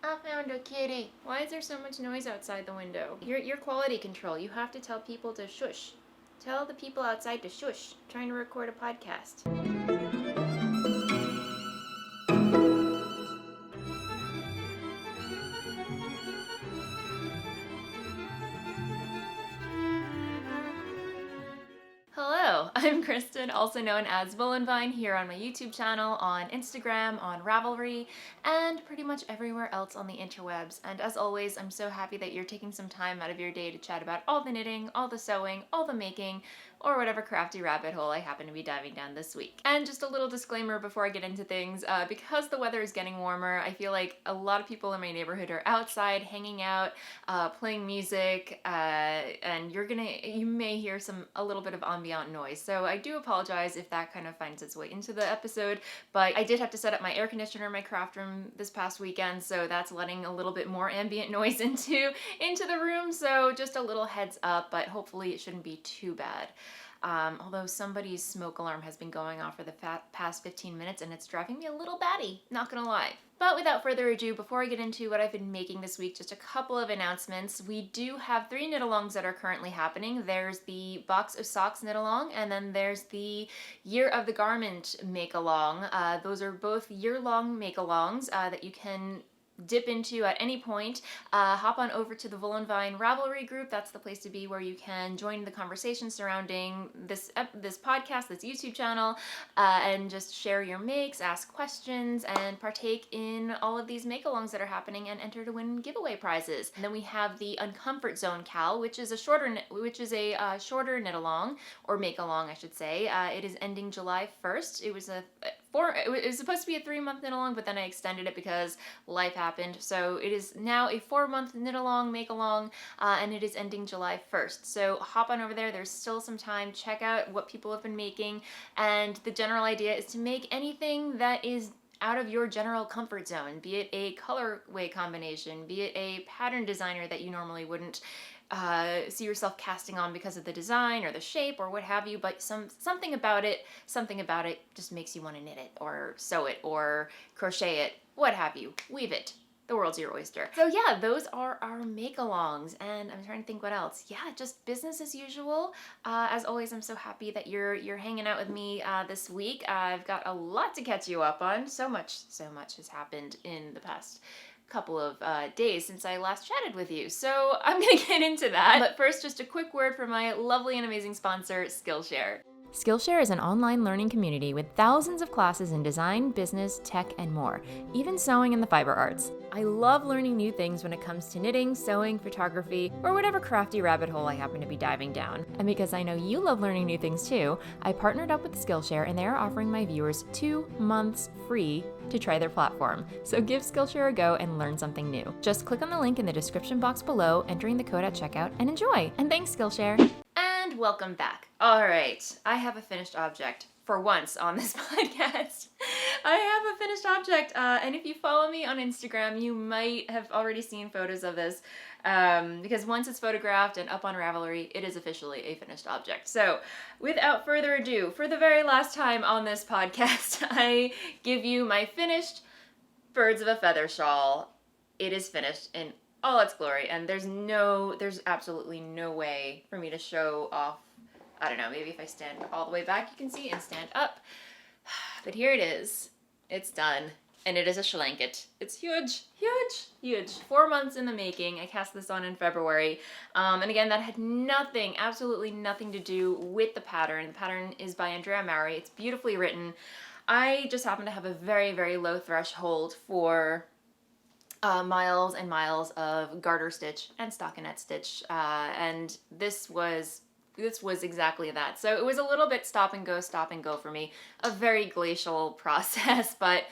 I found a kitty. Why is there so much noise outside the window? Your quality control. You have to tell people to shush. Tell the people outside to shush. I'm trying to record a podcast. Hello, I'm Kristen, also known as Voolenvine, here on my YouTube channel, on Instagram, on RAVELRY, and pretty much everywhere else on the interwebs. And as always, I'm so happy that you're taking some time out of your day to chat about all the knitting, all the sewing, all the making, or whatever crafty rabbit hole I happen to be diving down this week. And just a little disclaimer before I get into things, because the weather is getting warmer, I feel like a lot of people in my neighborhood are outside, hanging out, playing music, and you may hear a little bit of ambient noise. So I do apologize if that kind of finds its way into the episode, but I did have to set up my air conditioner in my craft room this past weekend, so that's letting a little bit more ambient noise into the room, so just a little heads up, but hopefully it shouldn't be too bad. Although somebody's smoke alarm has been going off for the past 15 minutes and it's driving me a little batty, not gonna lie. But without further ado, before I get into what I've been making this week, just a couple of announcements. We do have 3 knit-alongs that are currently happening. There's the Box of Socks knit-along, and then there's the Year of the Garment make-along. Those are both year-long make-alongs that you can dip into at any point. Hop on over to the Voolenvine RAVELRY group. That's the place to be, where you can join the conversation surrounding this podcast, this YouTube channel, and just share your makes, ask questions, and partake in all of these make-alongs that are happening and enter to win giveaway prizes. And then we have the Uncomfort Zone KAL, which is a shorter knit-along, or make-along, I should say. It is ending July 1st. It was supposed to be a 3-month knit-along, but then I extended it because life happened. So it is now a 4-month knit-along, make-along, and it is ending July 1st. So hop on over there. There's still some time. Check out what people have been making. And the general idea is to make anything that is out of your general comfort zone, be it a colorway combination, be it a pattern designer that you normally wouldn't see yourself casting on because of the design or the shape or what have you, but something about it just makes you want to knit it or sew it or crochet it, what have you, weave it. The world's your oyster. So yeah, those are our make-alongs, and I'm trying to think what else. Yeah, just business as usual. As always, I'm so happy that you're hanging out with me this week. I've got a lot to catch you up on. So much has happened in the past couple of days since I last chatted with you. So I'm gonna get into that. But first, just a quick word from my lovely and amazing sponsor, Skillshare. Skillshare is an online learning community with thousands of classes in design, business, tech, and more, even sewing and the fiber arts. I love learning new things when it comes to knitting, sewing, photography, or whatever crafty rabbit hole I happen to be diving down. And because I know you love learning new things too, I partnered up with Skillshare, and they are offering my viewers 2 months free to try their platform. So give Skillshare a go and learn something new. Just click on the link in the description box below, entering the code at checkout, and enjoy. And thanks, Skillshare. And welcome back. All right, I have a finished object for once on this podcast. I have a finished object, and if you follow me on Instagram, you might have already seen photos of this, because once it's photographed and up on Ravelry, it is officially a finished object. So without further ado, for the very last time on this podcast, I give you my finished Birds of a Feather shawl. It is finished in all its glory, and there's absolutely no way for me to show off. I don't know, maybe if I stand all the way back you can see, and stand up. But here it is. It's done. And it is a shanket. It's huge, huge, huge. 4 months in the making. I cast this on in February. And again, that had nothing, absolutely nothing to do with the pattern. The pattern is by Andrea Mowry. It's beautifully written. I just happen to have a very, very low threshold for miles and miles of garter stitch and stockinette stitch. And this was exactly that. So it was a little bit stop and go for me. A very glacial process, but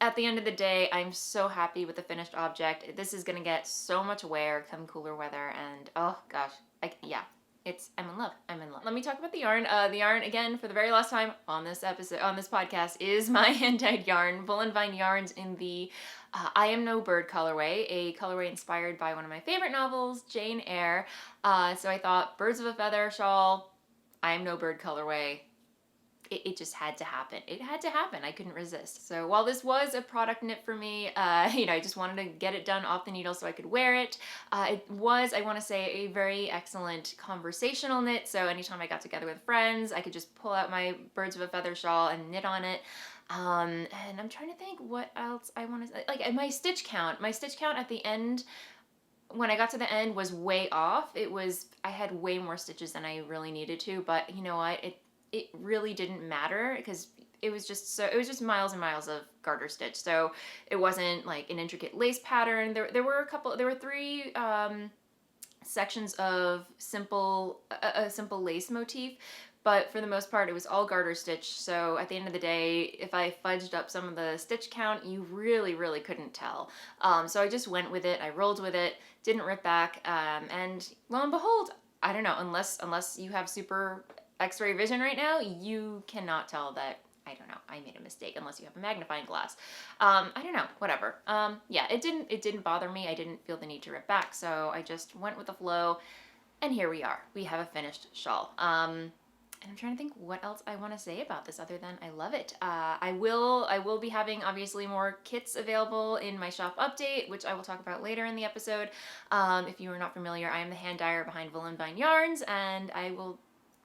at the end of the day, I'm so happy with the finished object. This is gonna get so much wear come cooler weather, and oh gosh, I'm in love. Let me talk about the yarn. The yarn, again, for the very last time on this podcast, is my hand-dyed yarn, Voolenvine yarns in the I Am No Bird colorway, a colorway inspired by one of my favorite novels, Jane Eyre. So I thought, Birds of a Feather shawl, I Am No Bird colorway, it just had to happen. It had to happen. I couldn't resist. So while this was a product knit for me, I just wanted to get it done off the needle so I could wear it. It was, I want to say, a very excellent conversational knit. So anytime I got together with friends, I could just pull out my birds of a feather shawl and knit on it. And I'm trying to think what else I want to say. Like my stitch count at the end, when I got to the end, was way off. I had way more stitches than I really needed to, but you know what? It really didn't matter because it was just miles and miles of garter stitch. So it wasn't like an intricate lace pattern. There were three sections of a simple lace motif, but for the most part it was all garter stitch. So at the end of the day, if I fudged up some of the stitch count, you really couldn't tell. So I just went with it. I rolled with it, didn't rip back, and lo and behold, I don't know, unless you have super X-ray vision right now, you cannot tell that, I don't know, I made a mistake unless you have a magnifying glass. I don't know, whatever. Yeah, it didn't bother me. I didn't feel the need to rip back, so I just went with the flow, and here we are. We have a finished shawl. And I'm trying to think what else I want to say about this other than I love it. I will be having obviously more kits available in my shop update, which I will talk about later in the episode. If you are not familiar, I am the hand dyer behind Voolenvine yarns, and I will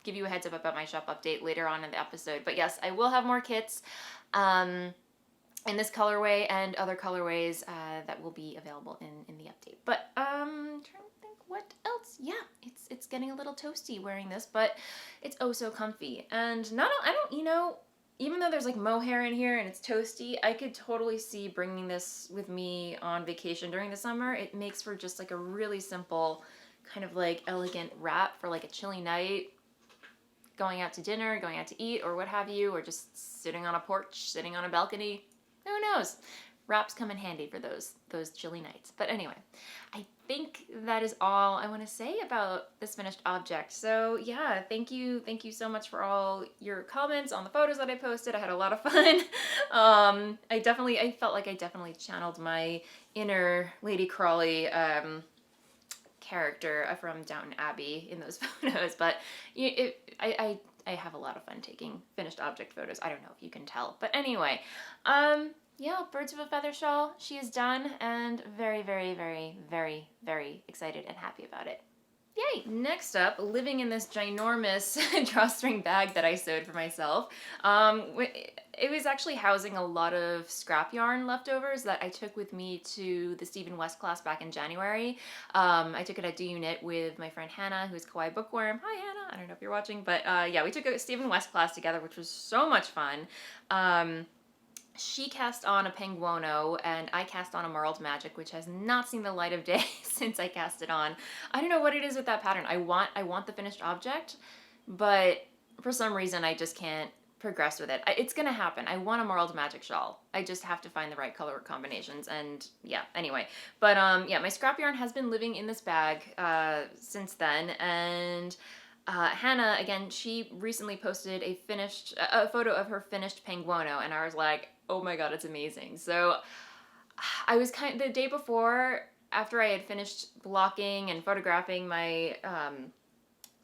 give you a heads up about my shop update later on in the episode. But yes, I will have more kits in this colorway and other colorways that will be available in the update. But trying to think what else. Yeah, it's getting a little toasty wearing this, but it's oh so comfy. And even though there's like mohair in here and it's toasty, I could totally see bringing this with me on vacation during the summer. It makes for just like a really simple kind of like elegant wrap for like a chilly night, going out to dinner, going out to eat, or what have you, or just sitting on a porch, sitting on a balcony. Who knows? Wraps come in handy for those chilly nights. But anyway, I think that is all I want to say about this finished object. So yeah, thank you so much for all your comments on the photos that I posted. I had a lot of fun. I felt like I definitely channeled my inner Lady Crawley character from Downton Abbey in those photos, but I have a lot of fun taking finished object photos. I don't know if you can tell, but anyway, yeah, birds of a feather shawl. She is done, and very excited and happy about it. Yay! Next up, living in this ginormous drawstring bag that I sewed for myself. It was actually housing a lot of scrap yarn leftovers that I took with me to the Stephen West class back in January. I took it at Do You Knit with my friend Hannah, who's Kawaii Bookworm. Hi Hannah! I don't know if you're watching, but yeah, we took a Stephen West class together, which was so much fun. She cast on a Penguono, and I cast on a Marled Magic, which has not seen the light of day since I cast it on. I don't know what it is with that pattern. I want the finished object, but for some reason I just can't progress with it. It's gonna happen. I want a Marled Magic shawl. I just have to find the right color combinations, and yeah, anyway. But yeah, my scrap yarn has been living in this bag since then, and Hannah, again, she recently posted a photo of her finished Penguono, and I was like, oh my god, it's amazing. So I was the day before, after I had finished blocking and photographing my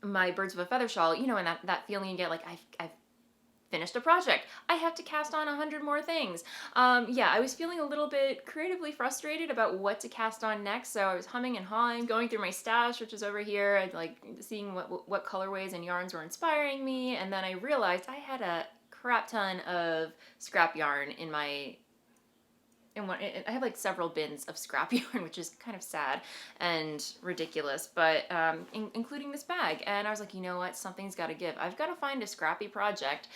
my birds of a feather shawl, you know, and that feeling you get like I've finished a project. I have to cast on 100 more things. Yeah, I was feeling a little bit creatively frustrated about what to cast on next, so I was humming and hawing, going through my stash, which is over here, and like seeing what colorways and yarns were inspiring me, and then I realized I had a crap ton of scrap yarn in my... I have like several bins of scrap yarn, which is kind of sad and ridiculous, but including this bag. And I was like, you know what? Something's got to give. I've got to find a scrappy project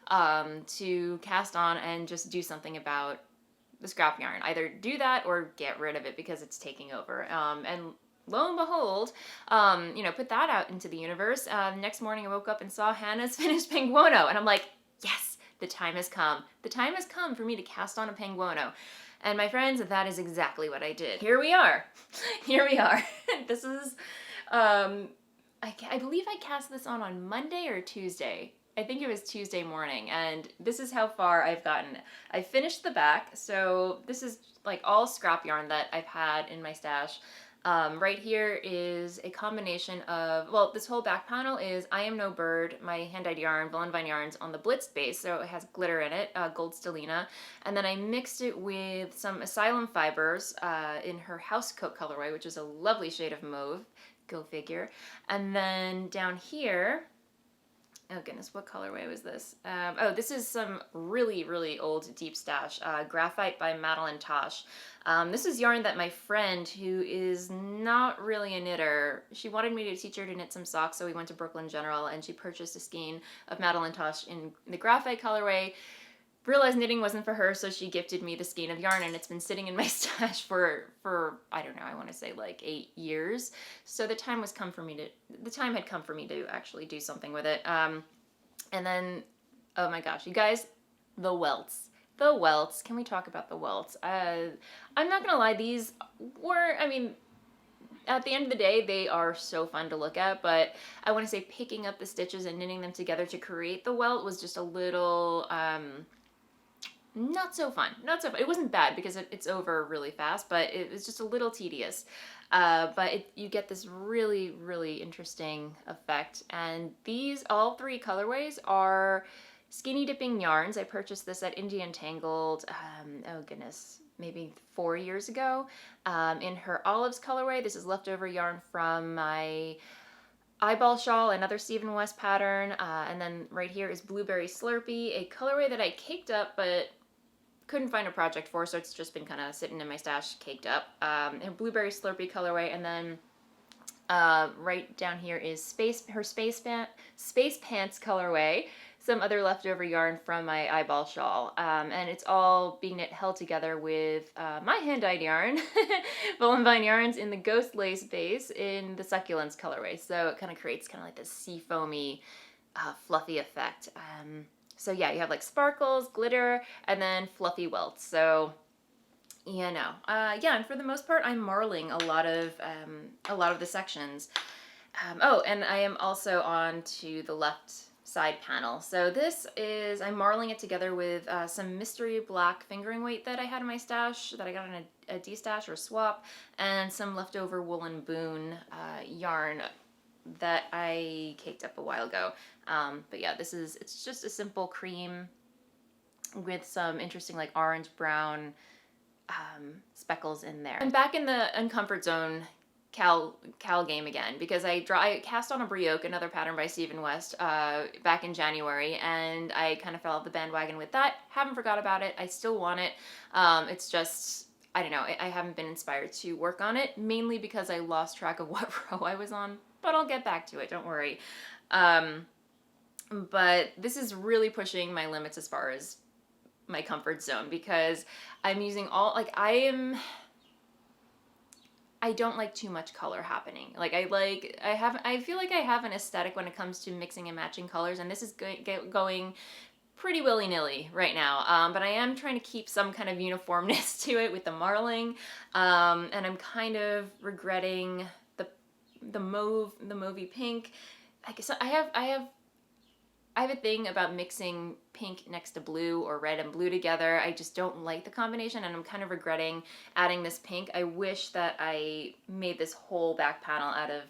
to cast on and just do something about the scrap yarn. Either do that or get rid of it because it's taking over. And lo and behold, put that out into the universe. Next morning I woke up and saw Hannah's finished Penguono, and I'm like, yes, the time has come. The time has come for me to cast on a Penguono. And my friends, that is exactly what I did. Here we are. Here we are. This is, I believe I cast this on Monday or Tuesday. I think it was Tuesday morning, and this is how far I've gotten. I finished the back, so this is like all scrap yarn that I've had in my stash Right here is a combination of, well, this whole back panel is I Am No Bird, my hand-dyed yarn, Voolenvine yarns on the Blitz base, so it has glitter in it, gold stellina, and then I mixed it with some Asylum fibers in her house coat colorway, which is a lovely shade of mauve, go figure. And then down here, oh goodness, what colorway was this? Oh, this is some really, really old deep stash, Graphite by Madeline Tosh. This is yarn that my friend, who is not really a knitter, she wanted me to teach her to knit some socks, so we went to Brooklyn General and she purchased a skein of Madeline Tosh in the Graphite colorway. Realized knitting wasn't for her, so she gifted me the skein of yarn, and it's been sitting in my stash for I don't know, I want to say like 8 years. So the time had come for me to actually do something with it. And then, oh my gosh, you guys, the welts. The welts. Can we talk about the welts? I'm not gonna lie, these were, I mean, at the end of the day, they are so fun to look at, but I want to say picking up the stitches and knitting them together to create the welt was just a little, not so fun. Not so fun. It wasn't bad because it's over really fast, but it was just a little tedious. But you get this really, really interesting effect. And these, all 3 colorways are skinny dipping yarns. I purchased this at Indie Untangled, oh goodness, maybe 4 years ago, in her olives colorway. This is leftover yarn from my eyeball shawl, another Stephen West pattern, and then right here is Blueberry Slurpee, a colorway that I caked up but couldn't find a project for, so it's just been kind of sitting in my stash caked up. And Blueberry Slurpee colorway, and then right down here is her Space Pants colorway, some other leftover yarn from my eyeball shawl, and it's all being held together with my hand-dyed yarn, Voolenvine yarns in the Ghost Lace base in the Succulents colorway, so it kind of creates kind of like this sea foamy, fluffy effect. So yeah, you have like sparkles, glitter, and then fluffy welts. So yeah, no, yeah, and for the most part, I'm marling a lot of the sections. Oh, and I am also on to the left side panel. So this is, I'm marling it together with some mystery black fingering weight that I had in my stash, that I got in a de-stash or swap, and some leftover woolen boon yarn that I caked up a while ago. But yeah, it's just a simple cream with some interesting like orange brown speckles in there. I'm back in the Uncomfort Zone KAL game again because I cast on a Brioche, another pattern by Stephen West, back in January, and I kind of fell off the bandwagon with that. Haven't forgot about it. I still want it. It's just, I don't know, I haven't been inspired to work on it, mainly because I lost track of what row I was on, but I'll get back to it, don't worry. But this is really pushing my limits as far as my comfort zone because I'm using all, like, I don't like too much color happening. Like, I feel like I have an aesthetic when it comes to mixing and matching colors, and this is going pretty willy-nilly right now. But I am trying to keep some kind of uniformness to it with the marling, and I'm kind of regretting the mauvey pink. I guess I have a thing about mixing pink next to blue or red and blue together. I just don't like the combination, and I'm kind of regretting adding this pink. I wish that I made this whole back panel out of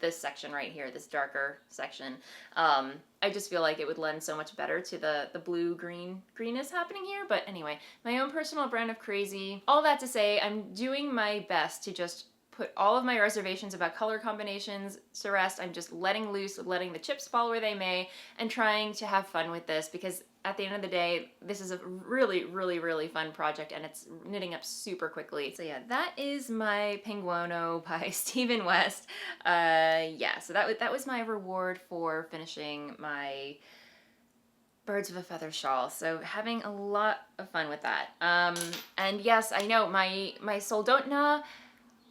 this section right here, this darker section. I just feel like it would lend so much better to the blue-greenness happening here. But anyway, my own personal brand of crazy. All that to say, I'm doing my best to just put all of my reservations about color combinations to rest. I'm just letting loose, letting the chips fall where they may, and trying to have fun with this because at the end of the day, this is a really, really, really fun project and it's knitting up super quickly. So yeah, that is my Penguono by Stephen West. Yeah, so that was my reward for finishing my Birds of a Feather shawl. So having a lot of fun with that. And yes, I know my Soldotna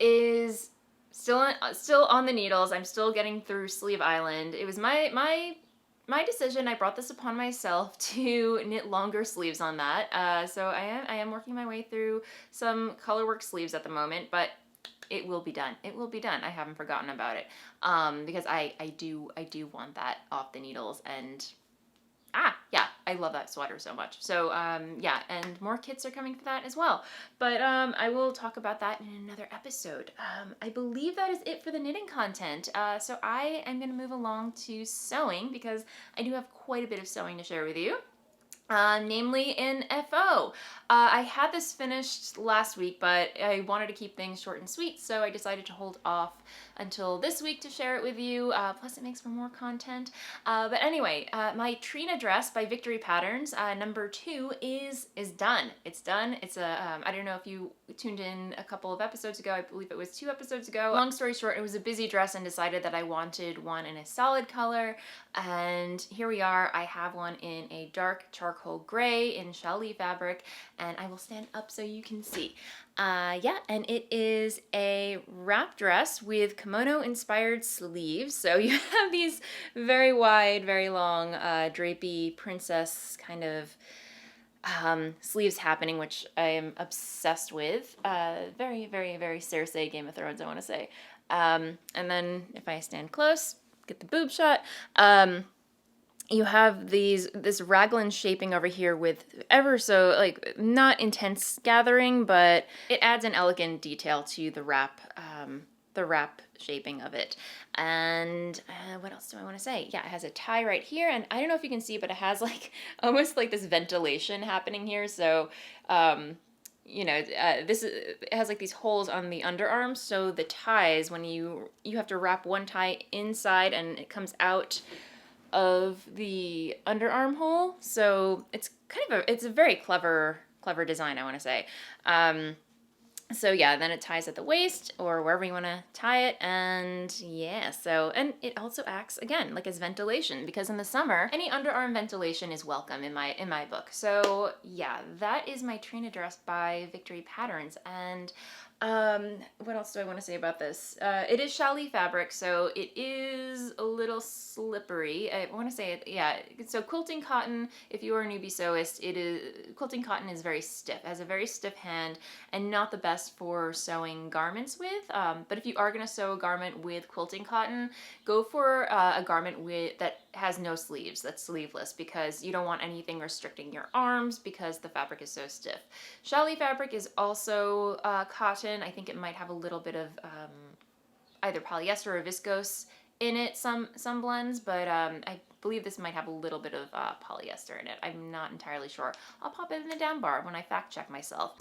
is still on the needles. I'm still getting through Sleeve Island. It was my decision. I brought this upon myself to knit longer sleeves on that. So I am working my way through some colorwork sleeves at the moment, but it will be done. It will be done. I haven't forgotten about it because I do want that off the needles, and yeah, I love that sweater so much. So yeah, and more kits are coming for that as well. But I will talk about that in another episode. I believe that is it for the knitting content. So I am going to move along to sewing because I do have quite a bit of sewing to share with you. Namely in FO. I had this finished last week, but I wanted to keep things short and sweet, so I decided to hold off until this week to share it with you. Plus it makes for more content. But anyway, my Trina Dress by Victory Patterns, number 2 is done. It's done. It's a, I don't know if you tuned in a couple of episodes ago, I believe it was 2 episodes ago. Long story short, it was a busy dress and decided that I wanted one in a solid color, and here we are. I have one in a dark charcoal gray in shawl fabric, and I will stand up so you can see. Yeah, and it is a wrap dress with kimono inspired sleeves. So you have these very wide, very long, drapey princess kind of sleeves happening, which I am obsessed with. Very, very, very Cersei Game of Thrones, I want to say. And then if I stand close, get the boob shot. You have this raglan shaping over here with ever so, like, not intense gathering, but it adds an elegant detail to the wrap shaping of it. And what else do I want to say? Yeah, it has a tie right here, and I don't know if you can see, but it has like almost like this ventilation happening here. So, you know, it has like these holes on the underarms. So the ties, when you have to wrap one tie inside, and it comes out of the underarm hole. So it's it's a very clever design, I want to say. So yeah, then it ties at the waist or wherever you want to tie it, and yeah, so, and it also acts again like as ventilation, because in the summer any underarm ventilation is welcome in my book. So yeah, that is my Trina Dress by Victory Patterns. And what else do I want to say about this? It is challis fabric, so it is a little slippery. I want to say it, yeah. So quilting cotton, if you are a newbie sewist, quilting cotton is very stiff. It has a very stiff hand and not the best for sewing garments with. But if you are going to sew a garment with quilting cotton, go for a garment that has no sleeves, that's sleeveless, because you don't want anything restricting your arms because the fabric is so stiff. Challis fabric is also cotton. I think it might have a little bit of either polyester or viscose in it, some blends, but I believe this might have a little bit of polyester in it. I'm not entirely sure. I'll pop it in the down bar when I fact check myself.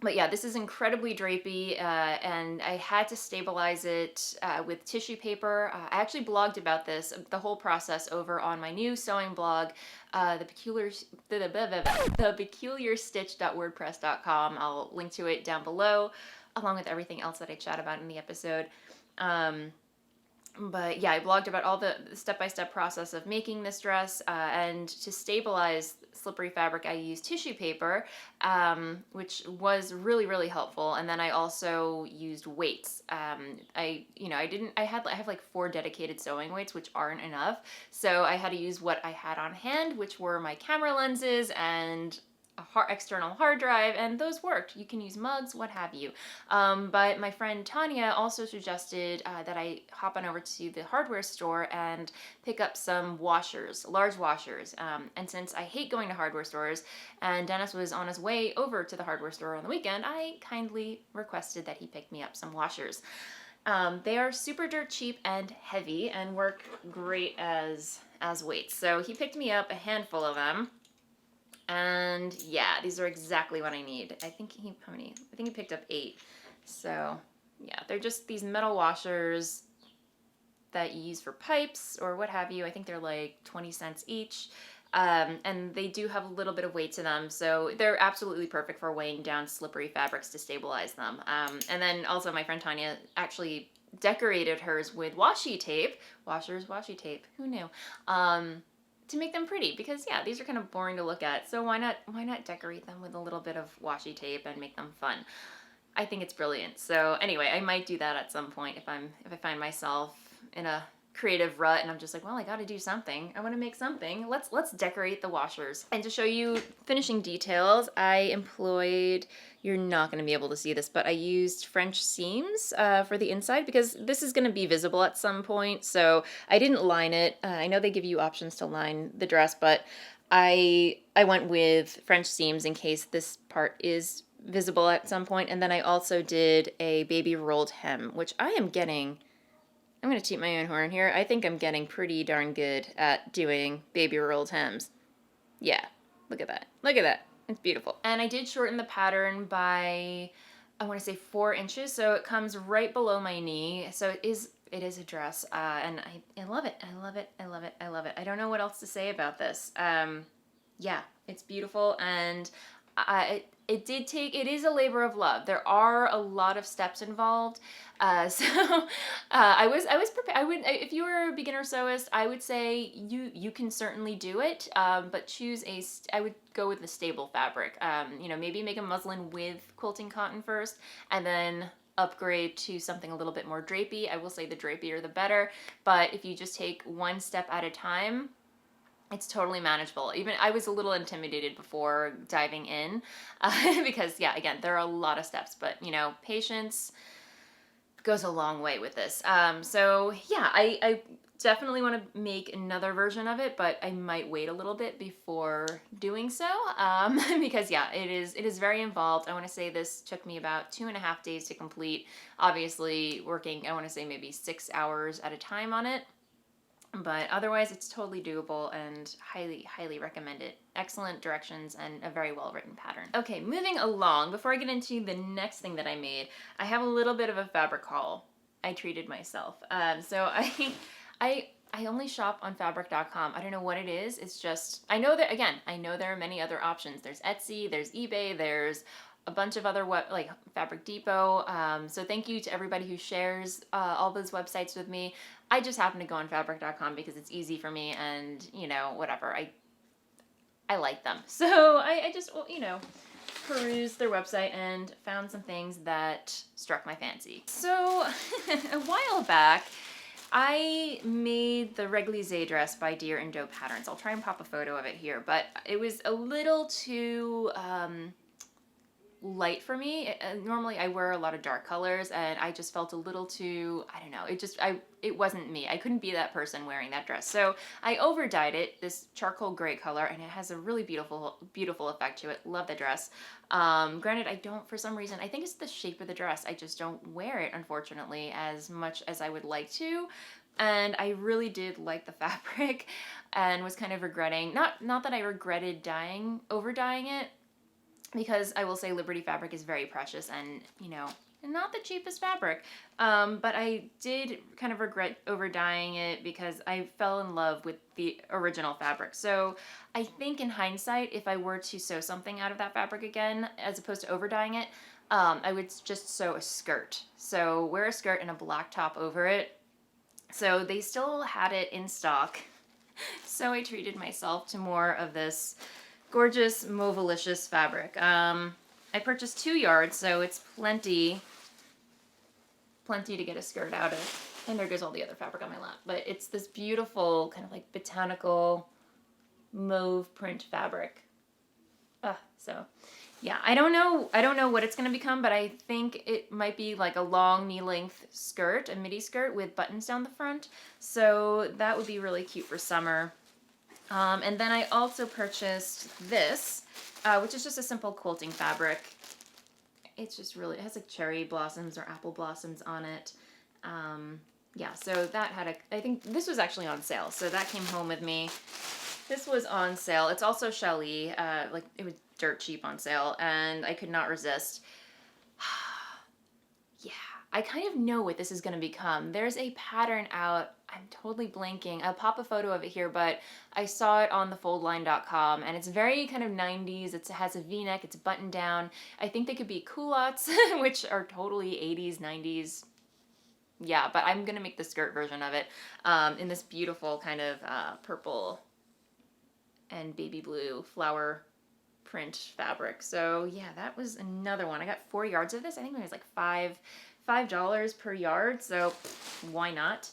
But yeah, this is incredibly drapey, and I had to stabilize it with tissue paper. I actually blogged about this, the whole process, over on my new sewing blog, thepeculiarstitch.wordpress.com. I'll link to it down below, along with everything else that I chat about in the episode. But yeah, I blogged about all the step-by-step process of making this dress, and to stabilize slippery fabric, I used tissue paper, which was really, really helpful. And then I also used weights. I have like 4 dedicated sewing weights, which aren't enough. So I had to use what I had on hand, which were my camera lenses and external hard drive, and those worked. You can use mugs, what have you. But my friend Tanya also suggested that I hop on over to the hardware store and pick up some washers, large washers. And since I hate going to hardware stores, and Dennis was on his way over to the hardware store on the weekend, I kindly requested that he pick me up some washers. They are super dirt cheap and heavy and work great as weights. So he picked me up a handful of them. And yeah, these are exactly what I need. I think he picked up 8. So yeah, they're just these metal washers that you use for pipes or what have you. I think they're like 20 cents each. And they do have a little bit of weight to them, so they're absolutely perfect for weighing down slippery fabrics to stabilize them. And then also my friend Tanya actually decorated hers with washi tape. Washi tape, who knew? To make them pretty, because yeah, these are kind of boring to look at, so why not decorate them with a little bit of washi tape and make them fun? I think it's brilliant. So anyway, I might do that at some point if I find myself in a creative rut, and I'm just like, well, I gotta do something. I want to make something. Let's decorate the washers. And to show you finishing details, I employed, you're not going to be able to see this, but I used French seams for the inside because this is going to be visible at some point, so I didn't line it. I know they give you options to line the dress, but I went with French seams in case this part is visible at some point. And then I also did a baby rolled hem, which I am getting, I'm going to toot my own horn here. I think I'm getting pretty darn good at doing baby rolled hems. Yeah, look at that. Look at that. It's beautiful. And I did shorten the pattern by, I want to say 4 inches. So it comes right below my knee. So it is a dress. And I love it. I love it. I love it. I love it. I don't know what else to say about this. Yeah, it's beautiful. And it is a labor of love. There are a lot of steps involved. I was prepared. If you were a beginner sewist, I would say you can certainly do it. But I would go with the stable fabric. Maybe make a muslin with quilting cotton first, and then upgrade to something a little bit more drapey. I will say the drapier the better. But if you just take one step at a time, it's totally manageable. Even I was a little intimidated before diving in because, yeah, again, there are a lot of steps, but, patience goes a long way with this. So, yeah, I definitely want to make another version of it, but I might wait a little bit before doing so because, yeah, it is very involved. I want to say this took me about 2.5 days to complete, obviously working, I want to say maybe 6 hours at a time on it. But otherwise, it's totally doable and highly, highly recommend it. Excellent directions and a very well-written pattern. Okay, moving along. Before I get into the next thing that I made, I have a little bit of a fabric haul. I treated myself. So I only shop on fabric.com. I don't know what it is. It's just, I know there are many other options. There's Etsy, there's eBay, there's a bunch of other like Fabric Depot. So thank you to everybody who shares all those websites with me. I just happen to go on fabric.com because it's easy for me, and whatever. I like them. So I just perused their website and found some things that struck my fancy. So a while back, I made the Réglisse dress by Deer and Doe Patterns. I'll try and pop a photo of it here, but it was a little too light for me. Normally I wear a lot of dark colors, and I just felt a little too, I don't know, it wasn't me. I couldn't be that person wearing that dress. So I over dyed it this charcoal gray color, and it has a really beautiful, beautiful effect to it. Love the dress. Granted, I don't, for some reason, I think it's the shape of the dress. I just don't wear it, unfortunately, as much as I would like to. And I really did like the fabric and was kind of regretting, not that I regretted over dyeing it, because I will say Liberty fabric is very precious and, not the cheapest fabric. But I did kind of regret over dyeing it because I fell in love with the original fabric. So I think in hindsight, if I were to sew something out of that fabric again, as opposed to over dyeing it, I would just sew a skirt. So wear a skirt and a black top over it. So they still had it in stock. So I treated myself to more of this gorgeous Mauvelicious fabric. I purchased 2 yards, so it's plenty to get a skirt out of. And there goes all the other fabric on my lap. But it's this beautiful kind of like botanical mauve print fabric. So yeah, I don't know what it's going to become, but I think it might be like a long knee-length skirt, a midi skirt with buttons down the front. So that would be really cute for summer. And then I also purchased this, which is just a simple quilting fabric. It's just really, it has like cherry blossoms or apple blossoms on it. Yeah, so that had I think this was actually on sale, so that came home with me. This was on sale. It's also challis, like it was dirt cheap on sale, and I could not resist. Yeah, I kind of know what this is going to become. There's a pattern out. I'm totally blanking. I'll pop a photo of it here, but I saw it on thefoldline.com, and it's very kind of 90s. It has a V-neck. It's buttoned down. I think they could be culottes, which are totally 80s, 90s. Yeah, but I'm going to make the skirt version of it in this beautiful kind of purple and baby blue flower print fabric. So yeah, that was another one. I got 4 yards of this. I think it was like $5 per yard, so why not?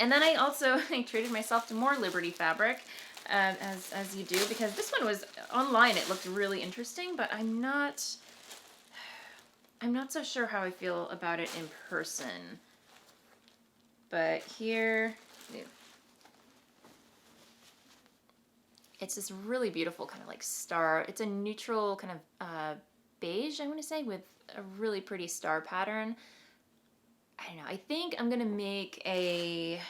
And then I also I treated myself to more Liberty fabric, as you do, because this one was online. It looked really interesting, but I'm not so sure how I feel about it in person. But here, it's this really beautiful kind of like star. It's a neutral kind of beige, I want to say, with a really pretty star pattern. I don't know. I think I'm going to make a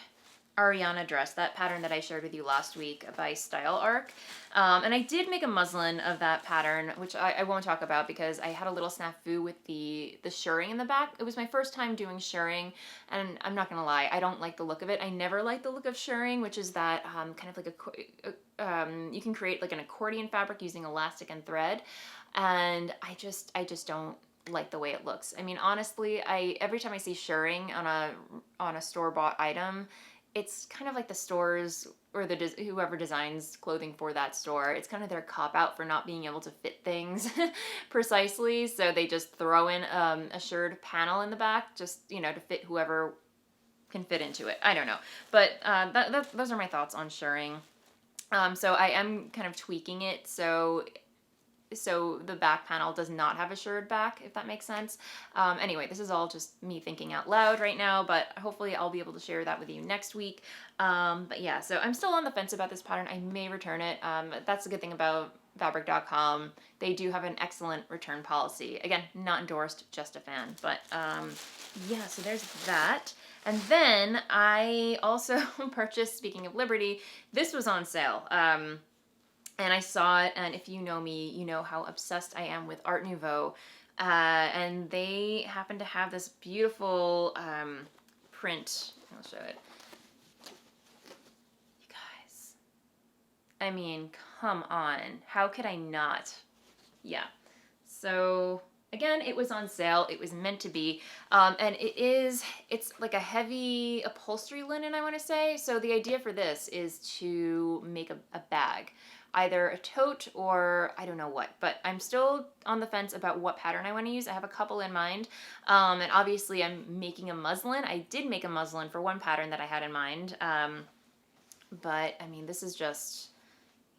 Ariana dress, that pattern that I shared with you last week by Style Arc. And I did make a muslin of that pattern, which I won't talk about because I had a little snafu with the shirring in the back. It was my first time doing shirring, and I'm not gonna lie, I don't like the look of it. I never liked the look of shirring, which is that kind of like you can create like an accordion fabric using elastic and thread, and I just don't like the way it looks. I mean, honestly, every time I see shirring on a store-bought item, it's kind of like the stores or whoever designs clothing for that store. It's kind of their cop-out for not being able to fit things precisely. So they just throw in a shirred panel in the back, just, to fit whoever can fit into it. I don't know. But those are my thoughts on shirring. So I am kind of tweaking it so the back panel does not have a shirred back, if that makes sense. Anyway, this is all just me thinking out loud right now, but hopefully I'll be able to share that with you next week. But yeah, so I'm still on the fence about this pattern. I may return it. That's the good thing about fabric.com. They do have an excellent return policy. Again, not endorsed, just a fan. But yeah, so there's that. And then I also purchased, speaking of Liberty, this was on sale. And I saw it, and if you know me, you know how obsessed I am with Art Nouveau. And they happen to have this beautiful print. I'll show it. You guys. I mean, come on. How could I not? Yeah. So, again, it was on sale. It was meant to be. And it's like a heavy upholstery linen, I want to say. So the idea for this is to make a bag. Either a tote or I don't know what, but I'm still on the fence about what pattern I want to use. I have a couple in mind, and obviously I'm making a muslin. I did make a muslin for one pattern that I had in mind, but I mean, this is just,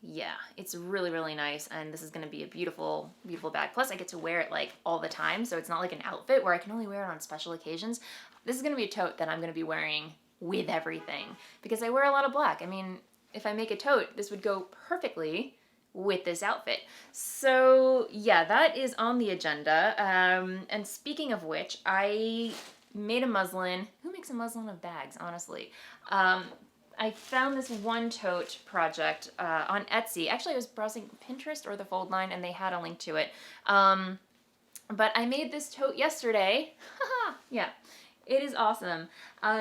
yeah, it's really, really nice, and this is going to be a beautiful, beautiful bag. Plus, I get to wear it like all the time, so it's not like an outfit where I can only wear it on special occasions. This is going to be a tote that I'm going to be wearing with everything, because I wear a lot of black. I mean, if I make a tote, this would go perfectly with this outfit. So yeah, that is on the agenda. And speaking of which, I made a muslin. Who makes a muslin of bags, honestly? I found this one tote project on Etsy. Actually, I was browsing Pinterest or the Fold line, and they had a link to it. But I made this tote yesterday. Yeah. It is awesome.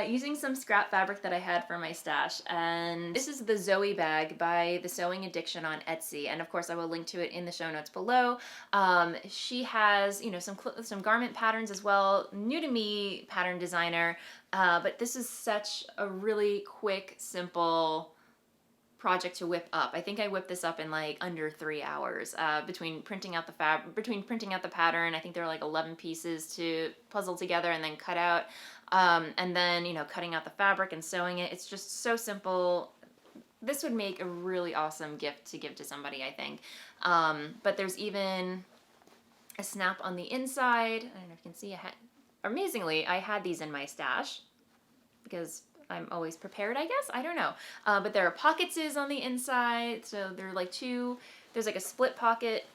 Using some scrap fabric that I had for my stash. And this is the Zoey bag by TheSewingAddiction on Etsy. And of course I will link to it in the show notes below. She has, some garment patterns as well. New to me pattern designer. But this is such a really quick, simple project to whip up. I think I whipped this up in like under 3 hours between printing out the pattern. I think there were like 11 pieces to puzzle together and then cut out, and then cutting out the fabric and sewing it. It's just so simple. This would make a really awesome gift to give to somebody, I think. But there's even a snap on the inside. I don't know if you can see. Amazingly, I had these in my stash because I'm always prepared, I guess. I don't know. But there are pockets on the inside. So there are like there's like a split pocket.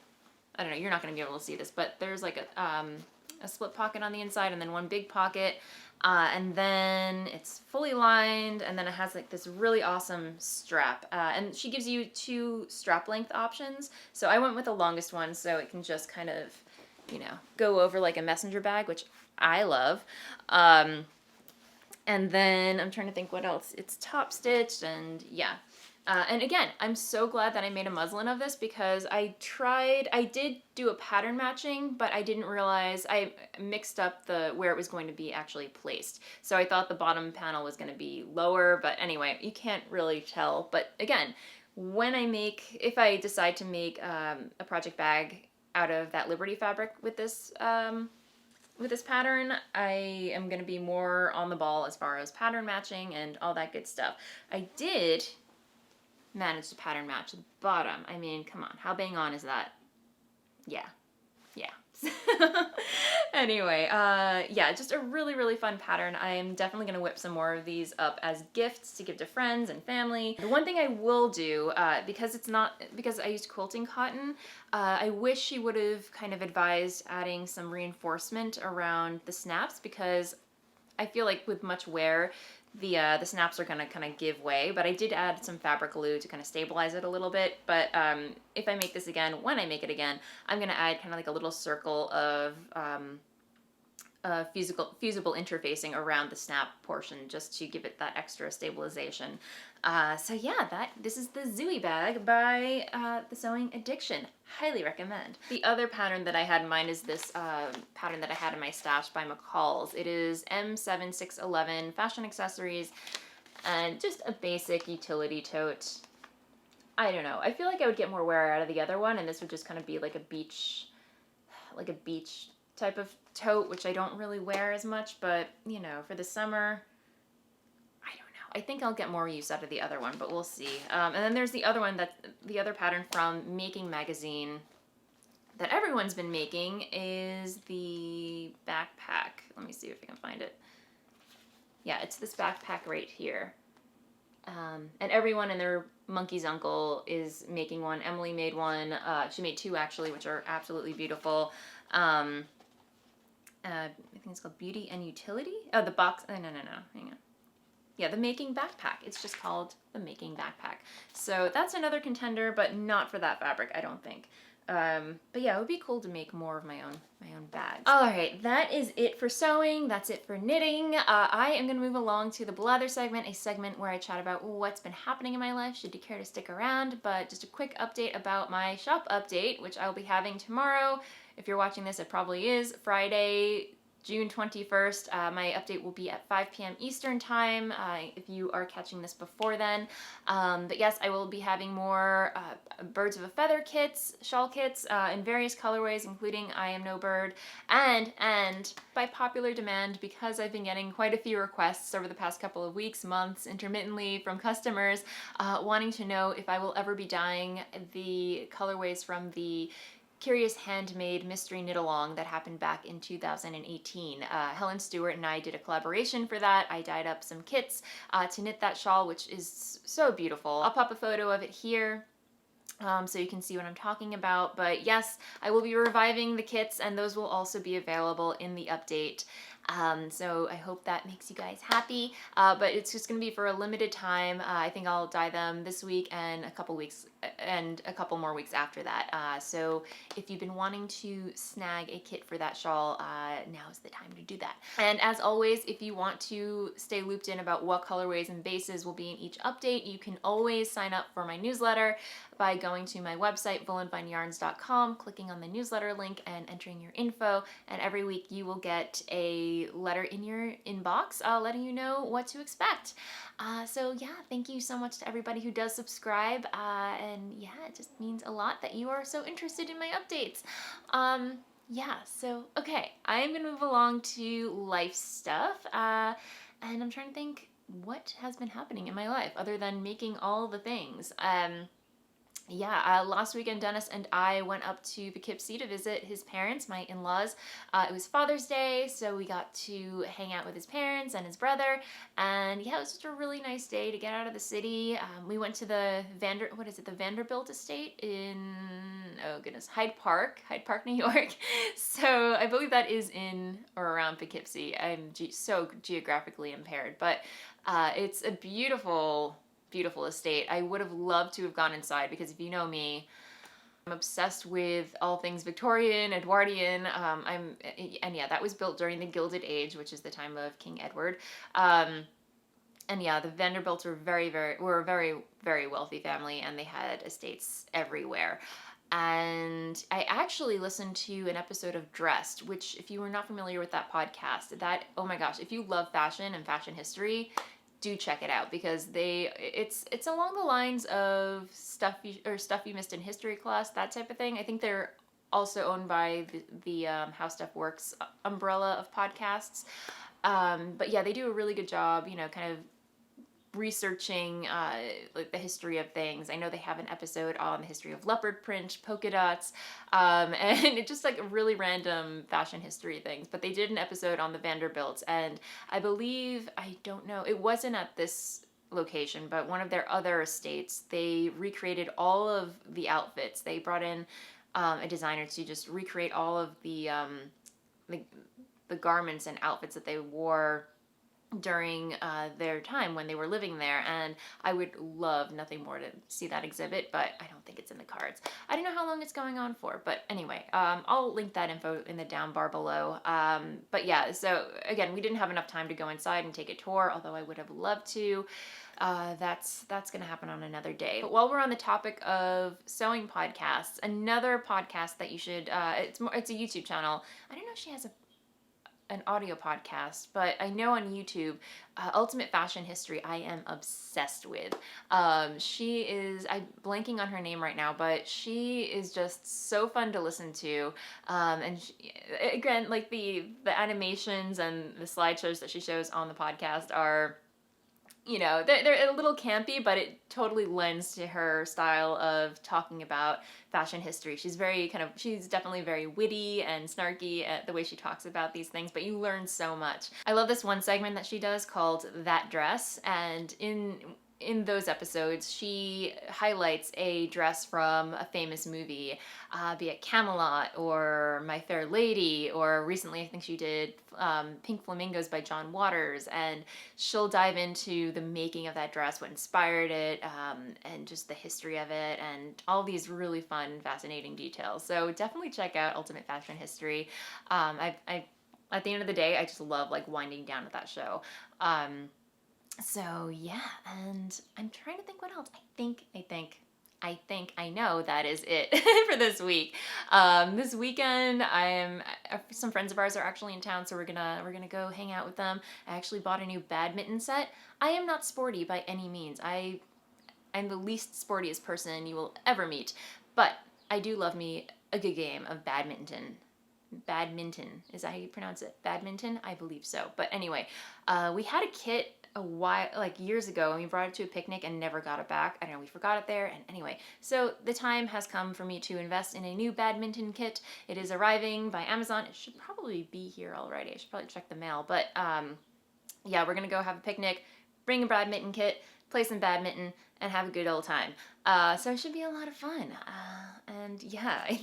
I don't know, you're not going to be able to see this, but there's like a split pocket on the inside and then one big pocket. And then it's fully lined, and then it has like this really awesome strap. And she gives you 2 strap length options. So I went with the longest one so it can just kind of, go over like a messenger bag, which I love. And then I'm trying to think what else. It's top stitched, and yeah. And again, I'm so glad that I made a muslin of this because I did do a pattern matching, but I didn't realize, I mixed up where it was going to be actually placed. So I thought the bottom panel was going to be lower, but anyway, you can't really tell. But again, if I decide to make a project bag out of that Liberty fabric with this with this pattern, I am going to be more on the ball as far as pattern matching and all that good stuff. I did manage to pattern match the bottom. I mean, come on, how bang on is that? Yeah. Yeah. Anyway, yeah, just a really, really fun pattern. I am definitely going to whip some more of these up as gifts to give to friends and family. The one thing I will do, because I used quilting cotton, I wish she would have kind of advised adding some reinforcement around the snaps, because I feel like with much wear, the snaps are gonna kind of give way, but I did add some fabric glue to kind of stabilize it a little bit. But if I make this again, when I make it again, I'm gonna add kind of like a little circle of fusible interfacing around the snap portion just to give it that extra stabilization. So yeah, this is the Zoey bag by TheSewingAddiction. Highly recommend. The other pattern that I had in mind is this pattern that I had in my stash by McCall's. It is M7611 Fashion Accessories, and just a basic utility tote. I don't know. I feel like I would get more wear out of the other one, and this would just kind of be like a beach type of tote, which I don't really wear as much, but you know, for the summer, I don't know. I think I'll get more use out of the other one, but we'll see. And then there's the other one, the other pattern from Making Magazine that everyone's been making is the backpack. Let me see if I can find it. Yeah, it's this backpack right here. And everyone and their monkey's uncle is making one. Emily made one. She made two actually, which are absolutely beautiful. I think it's called Beauty and Utility. Oh, the box. Oh, no. Hang on. Yeah, the Making Backpack. It's just called the Making Backpack. So that's another contender, but not for that fabric, I don't think. But yeah, it would be cool to make more of my own bags. All right, that is it for sewing. That's it for knitting. I am going to move along to the Blather segment, a segment where I chat about what's been happening in my life, should you care to stick around. But just a quick update about my shop update, which I'll be having tomorrow. If you're watching this, it probably is Friday, June 21st. My update will be at 5 p.m. Eastern time, if you are catching this before then. But yes, I will be having more Birds of a Feather kits, shawl kits, in various colorways, including I Am No Bird, and by popular demand, because I've been getting quite a few requests over the past couple of weeks, months, intermittently from customers, wanting to know if I will ever be dyeing the colorways from the Curious Handmade Mystery Knit-Along that happened back in 2018. Helen Stewart and I did a collaboration for that. I dyed up some kits to knit that shawl, which is so beautiful. I'll pop a photo of it here so you can see what I'm talking about. But yes, I will be reviving the kits, and those will also be available in the update. So I hope that makes you guys happy, but it's just going to be for a limited time. I think I'll dye them this week and a couple more weeks after that. So if you've been wanting to snag a kit for that shawl, now is the time to do that. And as always, if you want to stay looped in about what colorways and bases will be in each update, you can always sign up for my newsletter by going to my website, voolenvineyarns.com, clicking on the newsletter link and entering your info, and every week you will get a letter in your inbox letting you know what to expect. So yeah, thank you so much to everybody who does subscribe, and yeah, it just means a lot that you are so interested in my updates. Yeah, so okay, I'm gonna move along to life stuff, and I'm trying to think what has been happening in my life other than making all the things. Yeah, last weekend Dennis and I went up to Poughkeepsie to visit his parents, my in-laws. It was Father's Day, so we got to hang out with his parents and his brother, and yeah, it was just a really nice day to get out of the city. We went to the Vanderbilt estate in, oh goodness, Hyde Park, New York. So I believe that is in or around Poughkeepsie. I'm so geographically impaired, but it's a beautiful estate. I would have loved to have gone inside, because if you know me, I'm obsessed with all things Victorian, Edwardian. And yeah, that was built during the Gilded Age, which is the time of King Edward. And yeah, the Vanderbilts were a very wealthy family, and they had estates everywhere. And I actually listened to an episode of Dressed, which, if you were not familiar with that podcast, oh my gosh, if you love fashion and fashion history, do check it out, because it's along the lines of stuff you missed in history class, that type of thing. I think they're also owned by the How Stuff Works umbrella of podcasts. But yeah, they do a really good job, you know, kind of researching like the history of things. I know they have an episode on the history of leopard print, polka dots, and it's just like really random fashion history things. But they did an episode on the Vanderbilts, and I believe, I don't know, it wasn't at this location, but one of their other estates, they recreated all of the outfits. They brought in a designer to just recreate all of the garments and outfits that they wore during their time when they were living there, and I would love nothing more to see that exhibit, but I don't think it's in the cards. I don't know how long it's going on for, but anyway, I'll link that info in the down bar below. But yeah, so again, we didn't have enough time to go inside and take a tour, although I would have loved to. That's gonna happen on another day. But while we're on the topic of sewing podcasts, another podcast that you should, it's a YouTube channel. I don't know if she has an audio podcast, but I know on YouTube, Ultimate Fashion History, I am obsessed with. She is, I'm blanking on her name right now, but she is just so fun to listen to. And again, like the animations and the slideshows that she shows on the podcast are, you know, they're a little campy, but it totally lends to her style of talking about fashion history. She's she's definitely very witty and snarky at the way she talks about these things, but you learn so much. I love this one segment that she does called That Dress, and in those episodes, she highlights a dress from a famous movie, be it Camelot or My Fair Lady, or recently I think she did Pink Flamingos by John Waters, and she'll dive into the making of that dress, what inspired it, and just the history of it, and all these really fun, fascinating details. So definitely check out Ultimate Fashion History. At the end of the day, I just love like winding down with that show. So yeah, and I'm trying to think what else. I know that is it for this week. This weekend, some friends of ours are actually in town, so we're gonna go hang out with them. I actually bought a new badminton set. I am not sporty by any means. I'm the least sportiest person you will ever meet, but I do love me a good game of badminton. Badminton, is that how you pronounce it? Badminton? I believe so. But anyway, we had a kit a while, like years ago, and we brought it to a picnic and never got it back. I don't know, we forgot it there, and anyway, so the time has come for me to invest in a new badminton kit. It is arriving by Amazon. It should probably be here already. I should probably check the mail, but yeah, we're gonna go have a picnic, bring a badminton kit, play some badminton, and have a good old time. So it should be a lot of fun. And yeah, I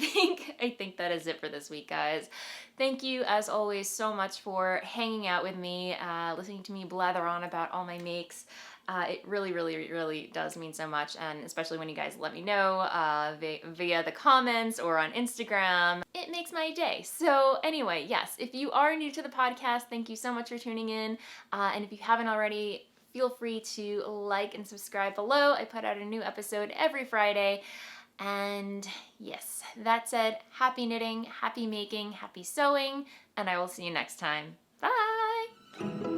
think that is it for this week, guys. Thank you, as always, so much for hanging out with me, listening to me blather on about all my makes. It really, really, really does mean so much, and especially when you guys let me know via the comments or on Instagram. It makes my day. So anyway, yes, if you are new to the podcast, thank you so much for tuning in. And if you haven't already, feel free to like and subscribe below. I put out a new episode every Friday. And yes, that said, happy knitting, happy making, happy sewing, and I will see you next time. Bye!